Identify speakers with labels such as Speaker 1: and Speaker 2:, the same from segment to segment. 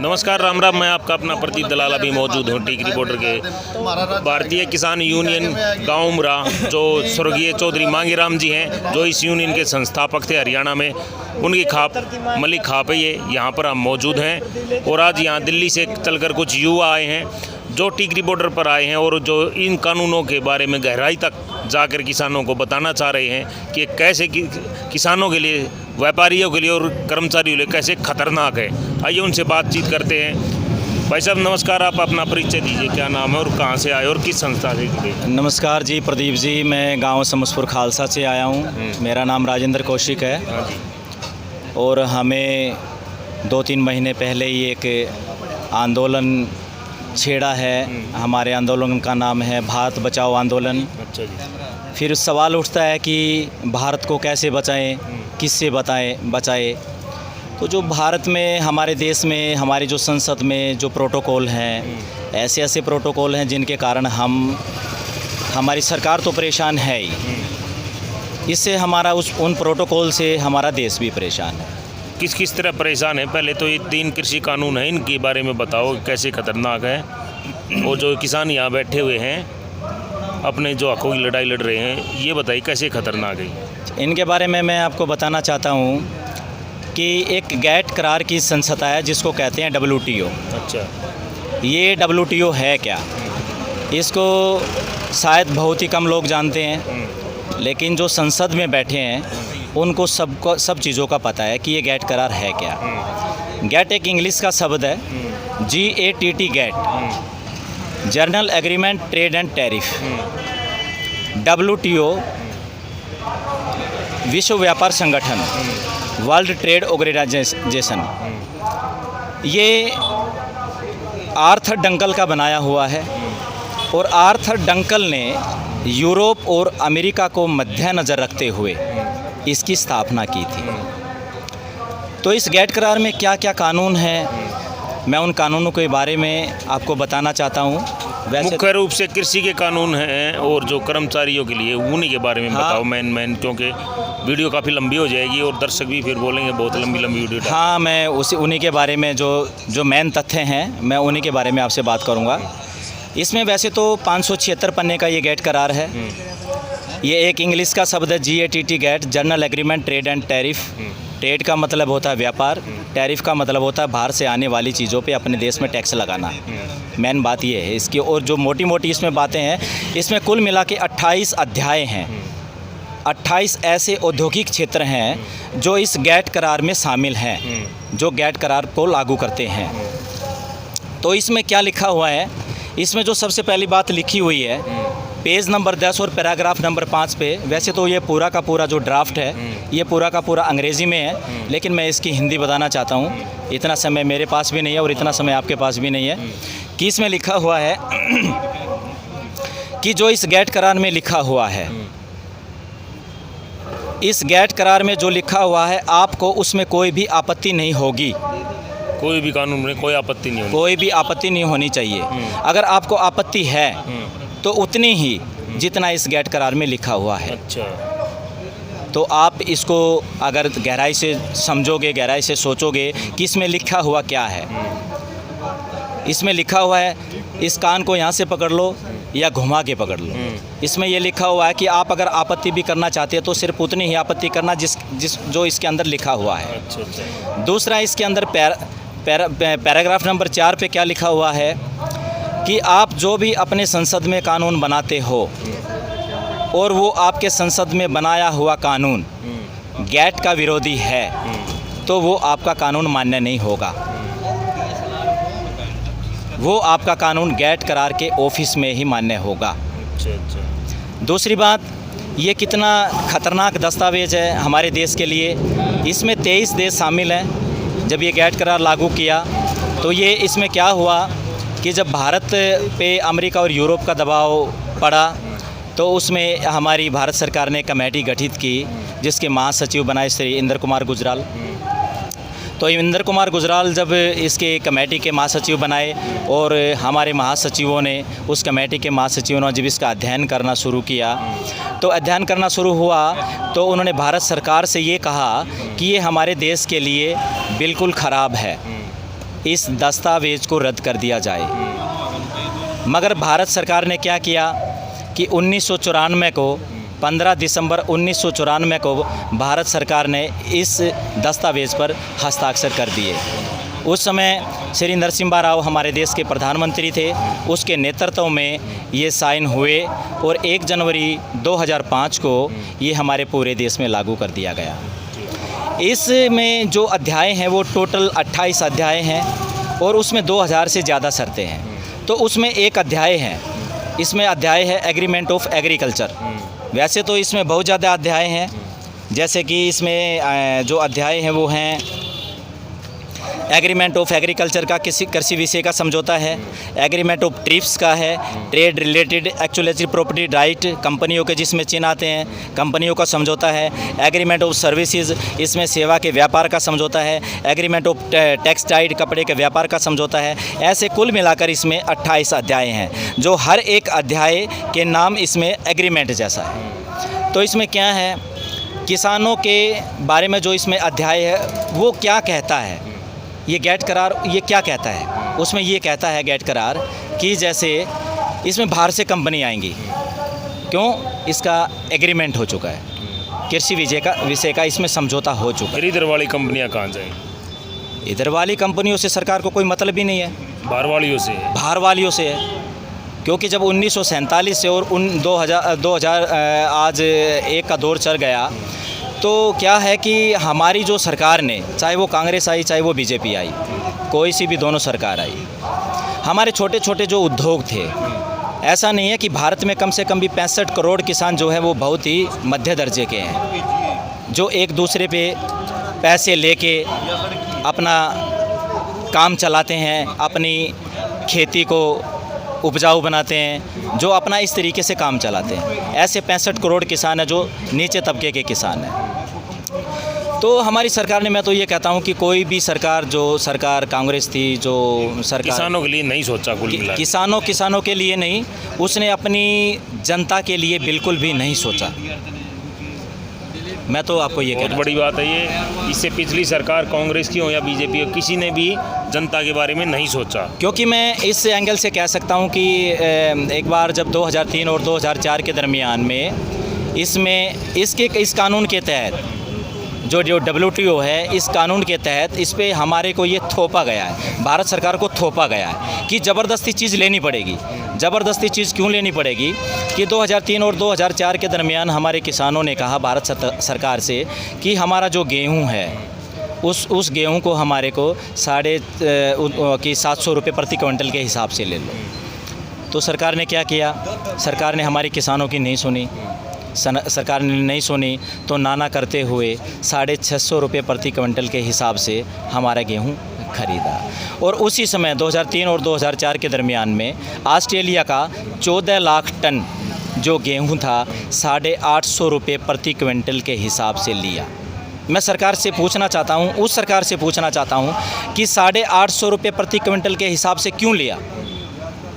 Speaker 1: नमस्कार, राम राम। मैं आपका अपना प्रदीप दलाल अभी मौजूद हूँ टिकरी बॉर्डर के भारतीय किसान यूनियन गाँव उमरा, जो स्वर्गीय चौधरी मांगीराम जी हैं, जो इस यूनियन के संस्थापक थे हरियाणा में। उनकी खाप मलिक खाप है ये, यहाँ पर हम मौजूद हैं। और आज यहाँ दिल्ली से चलकर कुछ युवा आए हैं जो टिकरी बॉर्डर पर आए हैं और जो इन कानूनों के बारे में गहराई तक जाकर किसानों को बताना चाह रहे हैं कि कैसे किसानों के लिए, व्यापारियों के लिए और कर्मचारियों के लिए कैसे खतरनाक है। आइए उनसे बातचीत करते हैं। भाई साहब नमस्कार, आप अपना परिचय दीजिए, क्या नाम है और कहाँ से आए और किस संस्था से जुड़े?
Speaker 2: नमस्कार जी, प्रदीप जी, मैं गांव समसपुर खालसा से आया हूँ। मेरा नाम राजेंद्र कौशिक है।
Speaker 1: हाँ जी।
Speaker 2: और हमें 2-3 महीने पहले ही एक आंदोलन छेड़ा है। हमारे आंदोलन का नाम है भारत बचाओ आंदोलन।
Speaker 1: अच्छा जी।
Speaker 2: फिर सवाल उठता है कि भारत को कैसे बचाएं, किससे बचाएं। तो जो भारत में, हमारे देश में, हमारी जो संसद में जो प्रोटोकॉल हैं, ऐसे ऐसे प्रोटोकॉल हैं जिनके कारण हमारी सरकार तो परेशान है ही, इससे हमारा उन प्रोटोकॉल से हमारा देश भी परेशान है।
Speaker 1: किस किस तरह परेशान है? पहले तो ये 3 कृषि कानून हैं, इनके बारे में बताओ कैसे खतरनाक है। और जो किसान यहाँ बैठे हुए हैं अपने जो हकों की लड़ाई लड़ रहे हैं, ये बताइए कैसे खतरनाक है।
Speaker 2: इनके बारे में मैं आपको बताना चाहता हूँ कि एक गैट करार की संस्था है जिसको कहते हैं WTO।
Speaker 1: अच्छा।
Speaker 2: ये WTO है क्या, इसको शायद बहुत ही कम लोग जानते हैं, लेकिन जो संसद में बैठे हैं उनको सब चीज़ों का पता है कि ये गैट करार है क्या। गैट एक इंग्लिश का शब्द है, GATT GATT, general agreement trade and tariff. WTO विश्व व्यापार संगठन, वर्ल्ड ट्रेड ऑर्गेनाइजेशन, ये आर्थर डंकल का बनाया हुआ है। और आर्थर डंकल ने यूरोप और अमेरिका को मद्देनज़र रखते हुए इसकी स्थापना की थी। तो इस गैट करार में क्या क्या कानून हैं, मैं उन कानूनों के बारे में आपको बताना चाहता हूँ। वैसे
Speaker 1: मुख्य रूप से कृषि के कानून हैं और जो कर्मचारियों के लिए, उन्हीं के बारे में बताओ मैन, क्योंकि वीडियो काफ़ी लंबी हो जाएगी और दर्शक भी फिर बोलेंगे बहुत लंबी वीडियो।
Speaker 2: हाँ, मैं उन्हीं के बारे में जो मेन तथ्य हैं, मैं उन्हीं के बारे में आपसे बात करूँगा। इसमें वैसे तो 576 पन्ने का ये गैट करार है। ये एक इंग्लिश का शब्द है, GATT GATT, general agreement trade and tariff. Trade का मतलब होता है व्यापार, टैरिफ का मतलब होता है बाहर से आने वाली चीज़ों पे अपने देश में टैक्स लगाना। मेन बात ये है इसकी। और जो मोटी मोटी इसमें बातें हैं, इसमें कुल मिला के 28 अध्याय हैं। 28 ऐसे औद्योगिक क्षेत्र हैं जो इस गैट करार में शामिल हैं, जो गैट करार को लागू करते हैं। तो इसमें क्या लिखा हुआ है, इसमें जो सबसे पहली बात लिखी हुई है पेज नंबर 10 और पैराग्राफ नंबर 5 पे, वैसे तो ये पूरा का पूरा जो ड्राफ्ट है ये पूरा का पूरा अंग्रेज़ी में है, लेकिन मैं इसकी हिंदी बताना चाहता हूँ। इतना समय मेरे पास भी नहीं है और इतना समय आपके पास भी नहीं है। कि इसमें लिखा हुआ है कि जो इस गैट करार में लिखा हुआ है, इस गैट करार में जो लिखा हुआ है, आपको उसमें कोई भी आपत्ति नहीं होगी।
Speaker 1: कोई भी कानून में कोई आपत्ति नहीं होगी,
Speaker 2: कोई भी आपत्ति नहीं होनी चाहिए। अगर आपको आपत्ति है तो उतनी ही जितना इस गैट करार में लिखा हुआ है।
Speaker 1: अच्छा।
Speaker 2: तो आप इसको अगर गहराई से समझोगे, गहराई से सोचोगे कि इसमें लिखा हुआ क्या है। इसमें लिखा हुआ है, इस कान को यहाँ से पकड़ लो या घुमा के पकड़ लो। इसमें ये लिखा हुआ है कि आप अगर आपत्ति भी करना चाहते हैं तो सिर्फ उतनी ही आपत्ति करना जो इसके अंदर लिखा हुआ है।
Speaker 1: अच्छा।
Speaker 2: दूसरा, इसके अंदर पैराग्राफ नंबर 4 पे क्या लिखा हुआ है कि आप जो भी अपने संसद में कानून बनाते हो और वो आपके संसद में बनाया हुआ कानून गैट का विरोधी है, तो वो आपका कानून मान्य नहीं होगा। वो आपका कानून गैट करार के ऑफिस में ही मान्य होगा।
Speaker 1: अच्छा।
Speaker 2: दूसरी बात, ये कितना खतरनाक दस्तावेज है हमारे देश के लिए। इसमें 23 देश शामिल हैं। जब ये गैट करार लागू किया तो ये इसमें क्या हुआ कि जब भारत पे अमेरिका और यूरोप का दबाव पड़ा तो उसमें हमारी भारत सरकार ने कमेटी गठित की जिसके महासचिव बनाए श्री इंद्र कुमार गुजराल। तो इंद्र कुमार गुजराल जब इसके कमेटी के महासचिव बनाए और हमारे महासचिवों ने, उस कमेटी के महासचिवों ने जब इसका अध्ययन करना शुरू किया, तो अध्ययन करना शुरू हुआ तो उन्होंने भारत सरकार से ये कहा कि ये हमारे देश के लिए बिल्कुल ख़राब है। इस दस्तावेज को रद्द कर दिया जाए। मगर भारत सरकार ने क्या किया कि 1994 को 15 दिसंबर 1994 को भारत सरकार ने इस दस्तावेज पर हस्ताक्षर कर दिए। उस समय श्री नरसिम्हा राव हमारे देश के प्रधानमंत्री थे, उसके नेतृत्व में ये साइन हुए और 1 जनवरी 2005 को ये हमारे पूरे देश में लागू कर दिया गया। इसमें जो अध्याय हैं वो टोटल 28 अध्याय हैं और उसमें 2000 से ज़्यादा शर्तें हैं। तो उसमें एक अध्याय है, इसमें अध्याय है एग्रीमेंट ऑफ एग्रीकल्चर। वैसे तो इसमें बहुत ज़्यादा अध्याय हैं, जैसे कि इसमें जो अध्याय हैं वो हैं एग्रीमेंट ऑफ एग्रीकल्चर का किसी कृषि विषय का समझौता है, एग्रीमेंट ऑफ ट्रिप्स का है, trade related actual property right कंपनियों के जिसमें चिन्ह आते हैं कंपनियों का समझौता है, एग्रीमेंट ऑफ सर्विसेज इसमें सेवा के व्यापार का समझौता है, एग्रीमेंट ऑफ टेक्सटाइल कपड़े के व्यापार का समझौता है। ऐसे कुल मिलाकर इसमें 28 अध्याय हैं, जो हर एक अध्याय के नाम इसमें एग्रीमेंट जैसा है। तो इसमें क्या है, किसानों के बारे में जो इसमें अध्याय है वो क्या कहता है, ये गैट करार ये क्या कहता है, उसमें ये कहता है गैट करार कि जैसे इसमें बाहर से कंपनी आएंगी, क्यों, इसका एग्रीमेंट हो चुका है, कृषि विषय का इसमें समझौता हो चुका है।
Speaker 1: इधर वाली कंपनियां कहाँ जाएंगी?
Speaker 2: इधर वाली कंपनियों से सरकार को कोई मतलब ही नहीं है,
Speaker 1: बाहर वालियों से
Speaker 2: बाहर वालियों से है। क्योंकि जब 1947 से और 2000 आज एक का दौर चल गया, तो क्या है कि हमारी जो सरकार ने, चाहे वो कांग्रेस आई चाहे वो बीजेपी आई, कोई सी भी दोनों सरकार आई, हमारे छोटे छोटे जो उद्योग थे, ऐसा नहीं है कि भारत में कम से कम भी 65 करोड़ किसान जो हैं वो बहुत ही मध्य दर्जे के हैं, जो एक दूसरे पे पैसे लेके अपना काम चलाते हैं, अपनी खेती को उपजाऊ बनाते हैं, जो अपना इस तरीके से काम चलाते हैं। ऐसे 65 करोड़ किसान हैं जो नीचे तबके के किसान हैं। तो हमारी सरकार ने, मैं तो ये कहता हूँ कि कोई भी सरकार, जो सरकार कांग्रेस थी, जो सरकार
Speaker 1: किसानों के लिए नहीं सोचा, कुल मिला
Speaker 2: किसानों के लिए नहीं, उसने अपनी जनता के लिए बिल्कुल भी नहीं सोचा। मैं तो आपको ये
Speaker 1: बहुत बड़ी बात है ये। इससे पिछली सरकार कांग्रेस की हो या बीजेपी हो, किसी ने भी जनता के बारे में नहीं सोचा।
Speaker 2: क्योंकि मैं इस एंगल से कह सकता हूँ कि एक बार जब 2003 और 2004 के दरमियान में इस कानून के तहत जो WTO है, इस कानून के तहत इस पे हमारे को ये थोपा गया है, भारत सरकार को थोपा गया है कि ज़बरदस्ती चीज़ लेनी पड़ेगी। ज़बरदस्ती चीज़ क्यों लेनी पड़ेगी कि 2003 और 2004 के दरमियान हमारे किसानों ने कहा भारत सरकार से कि हमारा जो गेहूं है उस गेहूं को हमारे को 750 रुपये प्रति क्विंटल के हिसाब से ले लो। तो सरकार ने क्या किया, सरकार ने हमारे किसानों की नहीं सुनी। सरकार ने नहीं सुनी तो नाना करते हुए 650 रुपये प्रति क्विंटल के हिसाब से हमारा गेहूं खरीदा। और उसी समय 2003 और 2004 के दरमियान में ऑस्ट्रेलिया का 14 लाख टन जो गेहूं था 850 रुपये प्रति क्विंटल के हिसाब से लिया। मैं सरकार से पूछना चाहता हूं, उस सरकार से पूछना चाहता हूं कि 850 रुपये प्रति क्विंटल के हिसाब से क्यों लिया।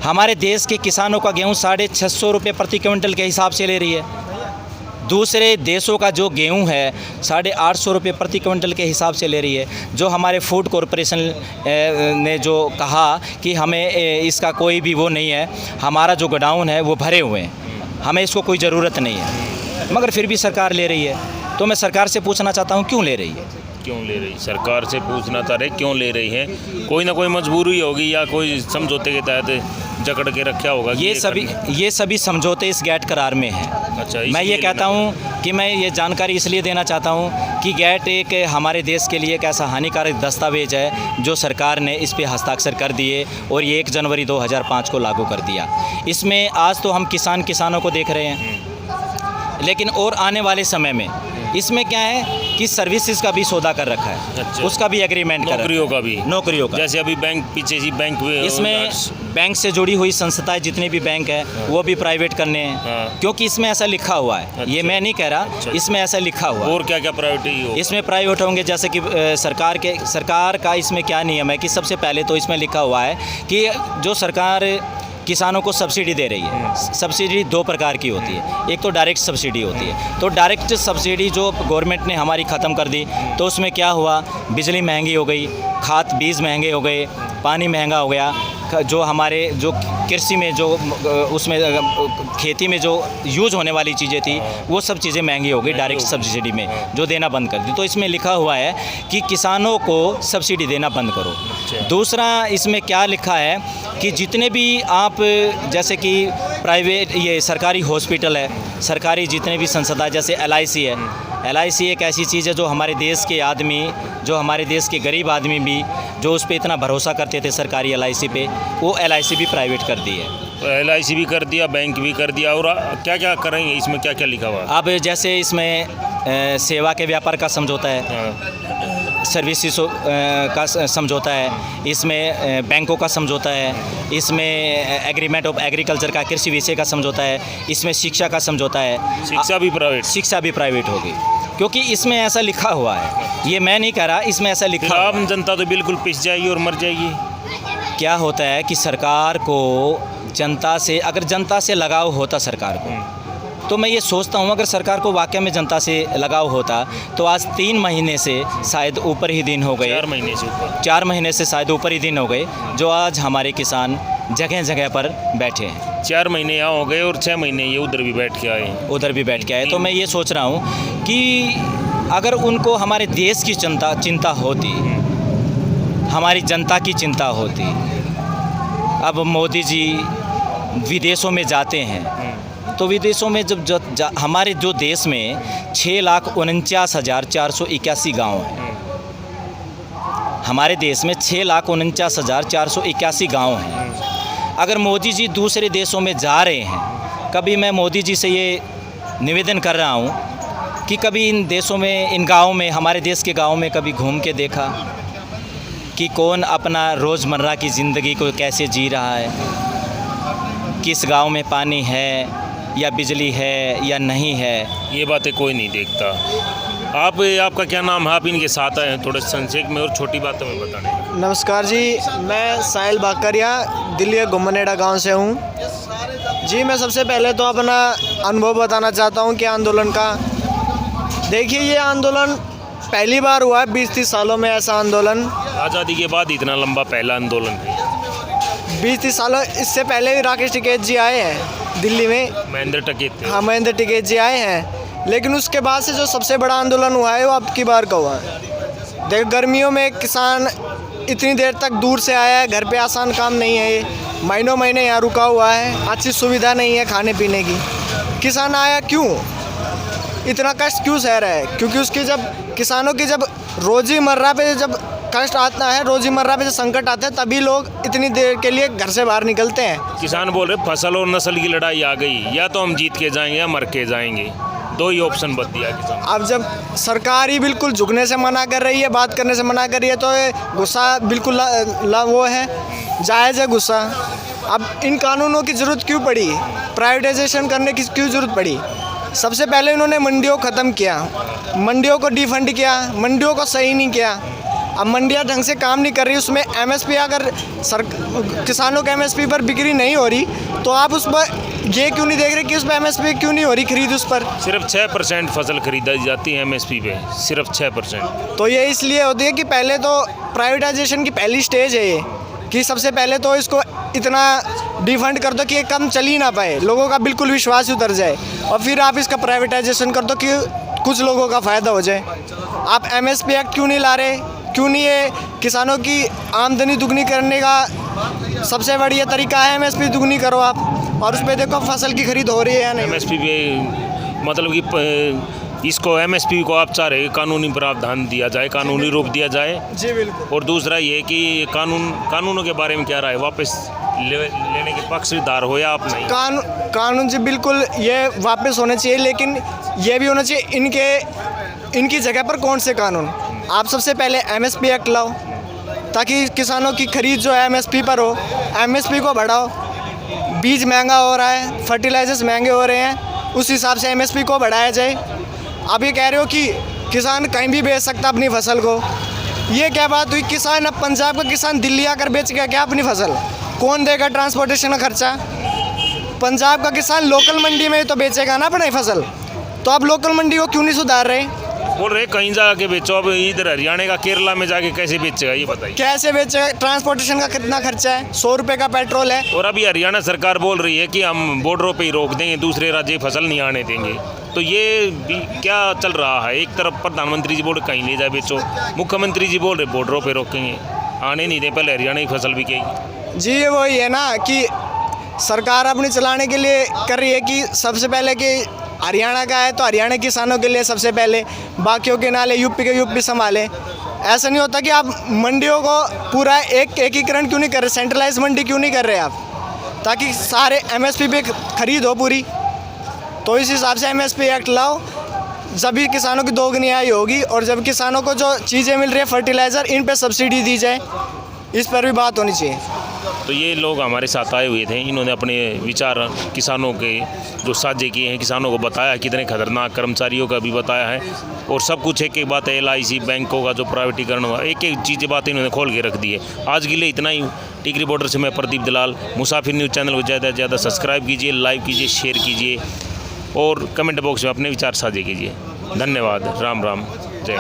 Speaker 2: हमारे देश के किसानों का गेहूं 650 रुपये प्रति क्विंटल के हिसाब से ले रही है। दूसरे देशों का जो गेहूं है 850 रुपये प्रति क्विंटल के हिसाब से ले रही है। जो हमारे फूड कॉरपोरेशन ने जो कहा कि हमें इसका कोई भी वो नहीं है, हमारा जो गोडाउन है वो भरे हुए हैं, हमें इसको कोई ज़रूरत नहीं है, मगर फिर भी सरकार ले रही है। तो मैं सरकार से पूछना चाहता हूँ क्यों ले रही है,
Speaker 1: क्यों ले रही सरकार से पूछना चाह रहे क्यों ले रही है। कोई ना कोई मजबूरी होगी या कोई समझौते के तहत जकड़ के रखा होगा।
Speaker 2: ये सभी समझौते इस गैट करार में हैं।
Speaker 1: अच्छा,
Speaker 2: मैं ये कहता हूँ कि मैं ये जानकारी इसलिए देना चाहता हूँ कि गैट एक हमारे देश के लिए एक ऐसा हानिकारक दस्तावेज है जो सरकार ने इस पे हस्ताक्षर कर दिए और ये 1 जनवरी 2005 को लागू कर दिया। इसमें आज तो हम किसानों को देख रहे हैं, लेकिन और आने वाले समय में इसमें क्या है कि सर्विसेज का भी सौदा कर रखा है।
Speaker 1: अच्छा।
Speaker 2: उसका भी एग्रीमेंट कर नौकरियों का
Speaker 1: जैसे अभी बैंक पीछे जी बैंक
Speaker 2: इसमें बैंक से जुड़ी हुई संस्थाएं जितने भी बैंक है वो भी प्राइवेट करने हैं।
Speaker 1: हाँ।
Speaker 2: क्योंकि इसमें ऐसा लिखा हुआ है।
Speaker 1: अच्छा।
Speaker 2: ये मैं नहीं कह रहा।
Speaker 1: अच्छा।
Speaker 2: इसमें ऐसा लिखा हुआ है।
Speaker 1: और क्या क्या प्राइवेट हो
Speaker 2: इसमें प्राइवेट होंगे, जैसे कि सरकार का इसमें क्या नियम है कि सबसे पहले तो इसमें लिखा हुआ है कि जो सरकार किसानों को सब्सिडी दे रही है। सब्सिडी दो प्रकार की होती है, एक तो डायरेक्ट सब्सिडी होती है। तो डायरेक्ट सब्सिडी जो गवर्नमेंट ने हमारी ख़त्म कर दी, तो उसमें क्या हुआ, बिजली महंगी हो गई, खाद बीज महंगे हो गए, पानी महंगा हो गया, जो हमारे जो कृषि में जो उसमें खेती में जो यूज़ होने वाली चीज़ें थी वो सब चीज़ें महंगी हो गई डायरेक्ट सब्सिडी में, जो देना बंद कर दी। तो इसमें लिखा हुआ है कि किसानों को सब्सिडी देना बंद करो। दूसरा इसमें क्या लिखा है कि जितने भी आप जैसे कि प्राइवेट ये सरकारी हॉस्पिटल है, सरकारी जितने भी संस्था जैसे LIC है, LIC एक ऐसी चीज़ है जो हमारे देश के आदमी, जो हमारे देश के गरीब आदमी भी जो उस पर इतना भरोसा करते थे सरकारी LIC पे, वो LIC भी प्राइवेट कर दी है।
Speaker 1: तो LIC भी कर दिया, बैंक भी कर दिया, और क्या क्या करेंगे, इसमें क्या क्या लिखा हुआ है?
Speaker 2: अब जैसे इसमें सेवा के व्यापार का समझौता है,
Speaker 1: हाँ।
Speaker 2: सर्विसेज का समझौता है, इसमें बैंकों का समझौता है, इसमें एग्रीमेंट ऑफ एग्रीकल्चर का कृषि विषय का समझौता है, इसमें शिक्षा का समझौता है।
Speaker 1: शिक्षा भी प्राइवेट?
Speaker 2: शिक्षा भी प्राइवेट होगी, क्योंकि इसमें ऐसा लिखा हुआ है, ये मैं नहीं कह रहा, इसमें ऐसा लिखा हुआ है।
Speaker 1: आम जनता तो बिल्कुल पिस जाएगी और मर जाएगी।
Speaker 2: क्या होता है कि सरकार को जनता से, अगर जनता से लगाव होता सरकार को, तो मैं ये सोचता हूँ अगर सरकार को वाकई में जनता से लगाव होता तो आज 3 महीने से शायद ऊपर ही दिन हो गए,
Speaker 1: 4 महीने से ऊपर,
Speaker 2: 4 महीने से शायद ऊपर ही दिन हो गए जो आज हमारे किसान जगह जगह पर बैठे हैं।
Speaker 1: 4 महीने यहाँ हो गए और 6 महीने ये उधर भी बैठ के आए,
Speaker 2: उधर भी बैठ के आए। तो मैं ये सोच रहा हूँ कि अगर उनको हमारे देश की चिंता होती, हमारी जनता की चिंता होती। अब मोदी जी विदेशों में जाते हैं, तो विदेशों में जब हमारे जो देश में 6,49,481 गाँव हैं, हमारे देश में 6,49,481 गाँव हैं। अगर मोदी जी दूसरे देशों में जा रहे हैं, कभी मैं मोदी जी से ये निवेदन कर रहा हूँ कि कभी इन देशों में, इन गाँव में, हमारे देश के गाँव में कभी घूम के देखा कि कौन अपना रोज़मर्रा की ज़िंदगी को कैसे जी रहा है, किस गांव में पानी है या बिजली है या नहीं है,
Speaker 1: ये बातें कोई नहीं देखता। आपका क्या नाम है? आप इनके साथ आए हैं, थोड़ा संक्षेप में और छोटी बातों में बताने।
Speaker 3: नमस्कार जी, मैं साहिल बाकरिया दिल्ली गुम्मनेड़ा गांव से हूं जी। मैं सबसे पहले तो अपना अनुभव बताना चाहता हूं कि आंदोलन का। देखिए, ये आंदोलन पहली बार हुआ है 20-30 सालों में, ऐसा आंदोलन
Speaker 1: आज़ादी के बाद इतना लंबा पहला आंदोलन है।
Speaker 3: 20-30 सालों, इससे पहले भी राकेश टिकैत जी आए हैं दिल्ली में,
Speaker 1: महेंद्र टिकैत थे।
Speaker 3: हाँ, महेंद्र टिकैत जी आए हैं। लेकिन उसके बाद से जो सबसे बड़ा आंदोलन हुआ है वो अब की बार का हुआ है। देख, गर्मियों में किसान इतनी देर तक दूर से आया है, घर पे आसान काम नहीं है, ये महीनों महीने यहाँ रुका हुआ है, अच्छी सुविधा नहीं है खाने पीने की। किसान आया क्यों, इतना कष्ट क्यों सह रहा है? क्योंकि उसकी जब किसानों की जब रोज़मर्रा पे जब कष्ट आता है, रोज़मर्रा पे जब संकट आता है, तभी लोग इतनी देर के लिए घर से बाहर निकलते हैं।
Speaker 1: किसान बोल रहे फसल और नस्ल की लड़ाई आ गई, या तो हम जीत के जाएंगे या मर के जाएंगे, 2 ही ऑप्शन बच दिया किसान।
Speaker 3: अब जब सरकार ही बिल्कुल झुकने से मना कर रही है, बात करने से मना कर रही है, तो ये गुस्सा बिल्कुल वो है, जायज़ है गुस्सा। अब इन कानूनों की ज़रूरत क्यों पड़ी, प्राइवेटाइजेशन करने की क्यों ज़रूरत पड़ी? सबसे पहले उन्होंने मंडियों को ख़त्म किया, मंडियों को डिफंड किया, मंडियों को सही नहीं किया। अब मंडियाँ ढंग से काम नहीं कर रही, उसमें MSP अगर किसानों के MSP पर बिक्री नहीं हो रही, तो आप उस पर ये क्यों नहीं देख रहे कि उस पर MSP क्यों नहीं हो रही खरीद उस पर?
Speaker 1: सिर्फ 6% फसल खरीदी जाती है MSP पे, सिर्फ 6%।
Speaker 3: तो ये इसलिए होती है कि पहले तो प्राइवेटाइजेशन की पहली स्टेज है ये, कि सबसे पहले तो इसको इतना डिफंड कर दो कि ये कम चल ही ना पाए, लोगों का बिल्कुल विश्वास उतर जाए, और फिर आप इसका प्राइवेटाइजेशन कर दो कि कुछ लोगों का फ़ायदा हो जाए। आप MSP एक्ट क्यों नहीं ला रहे? क्यों नहीं? ये किसानों की आमदनी दुगनी करने का सबसे बढ़िया तरीका है, MSP दुगनी करो आप, और उस पर देखो फसल की खरीद हो रही है या नहीं।
Speaker 1: MSP पे मतलब कि इसको MSP को आप चाह रहे कानूनी प्रावधान दिया जाए, कानूनी रूप दिया जाए
Speaker 3: जी बिल्कुल।
Speaker 1: और दूसरा ये कि कानूनों के बारे में क्या राय, वापस लेने के पक्षधर हो या आप नहीं?
Speaker 3: कानून जी बिल्कुल ये वापस होने चाहिए, लेकिन ये भी होना चाहिए इनकी जगह पर कौन से कानून। आप सबसे पहले MSP एक्ट लाओ, ताकि किसानों की खरीद जो है MSP पर हो, MSP को बढ़ाओ। बीज महंगा हो रहा है, फर्टिलाइजर्स महंगे हो रहे हैं, उस हिसाब से MSP को बढ़ाया जाए। आप ये कह रहे हो कि किसान कहीं भी बेच सकता अपनी फसल को, ये क्या बात हुई? किसान, अब पंजाब का किसान दिल्ली आकर बेच गया क्या अपनी फसल? कौन देगा ट्रांसपोर्टेशन का खर्चा? पंजाब का किसान लोकल मंडी में ही तो बेचेगा ना अपनी फसल, तो आप लोकल मंडी को क्यों नहीं सुधार रहे?
Speaker 1: बोल रहे कहीं जाके बेचो, अब इधर हरियाणा का केरला में जाके कैसे बेचेगा ये बताइए।
Speaker 3: कैसे बेचेगा? ट्रांसपोर्टेशन का कितना खर्चा है? 100 रुपये का पेट्रोल है।
Speaker 1: और अभी हरियाणा सरकार बोल रही है कि हम बॉर्डरों पे ही रोक देंगे, दूसरे राज्य फसल नहीं आने देंगे। तो ये भी क्या चल रहा है? एक तरफ प्रधानमंत्री जी बोल रहे कहीं ले जाए बेचो, मुख्यमंत्री जी बोल रहे बॉर्डरों पे रोकेंगे, आने नहीं दें, पहले हरियाणा की फसल बिकेगी।
Speaker 3: जी ये वही है ना कि सरकार अपनी चलाने के लिए कर रही है कि सबसे पहले कि हरियाणा का है तो हरियाणा किसानों के लिए सबसे पहले, बाकियों के नाले यूपी के यूपी संभाले। ऐसा नहीं होता कि आप मंडियों को पूरा एकीकरण क्यों नहीं कर रहे, सेंट्रलाइज मंडी क्यों नहीं कर रहे आप, ताकि सारे एमएसपी पे खरीद हो पूरी। तो इस हिसाब से एमएसपी एक्ट लाओ, जब भी किसानों की दोगुनी आय होगी, और जब किसानों को जो चीज़ें मिल रही है फर्टिलाइज़र, इन पे सब्सिडी दी जाए, इस पर भी बात होनी चाहिए।
Speaker 1: तो ये लोग हमारे साथ आए हुए थे, इन्होंने अपने विचार किसानों के जो साझे किए हैं, किसानों को बताया, कितने खतरनाक कर्मचारियों का भी बताया है, और सब कुछ एक एक बात है, LIC बैंकों का जो प्राइवेटीकरण हुआ, एक एक चीज़ें बातें इन्होंने खोल के रख दी है। आज के लिए इतना ही। टीक रिपोर्टर से मैं प्रदीप दलाल। मुसाफिर न्यूज़ चैनल को ज़्यादा से ज़्यादा सब्सक्राइब कीजिए, लाइक कीजिए, शेयर कीजिए और कमेंट बॉक्स में अपने विचार साझे कीजिए। धन्यवाद। राम राम।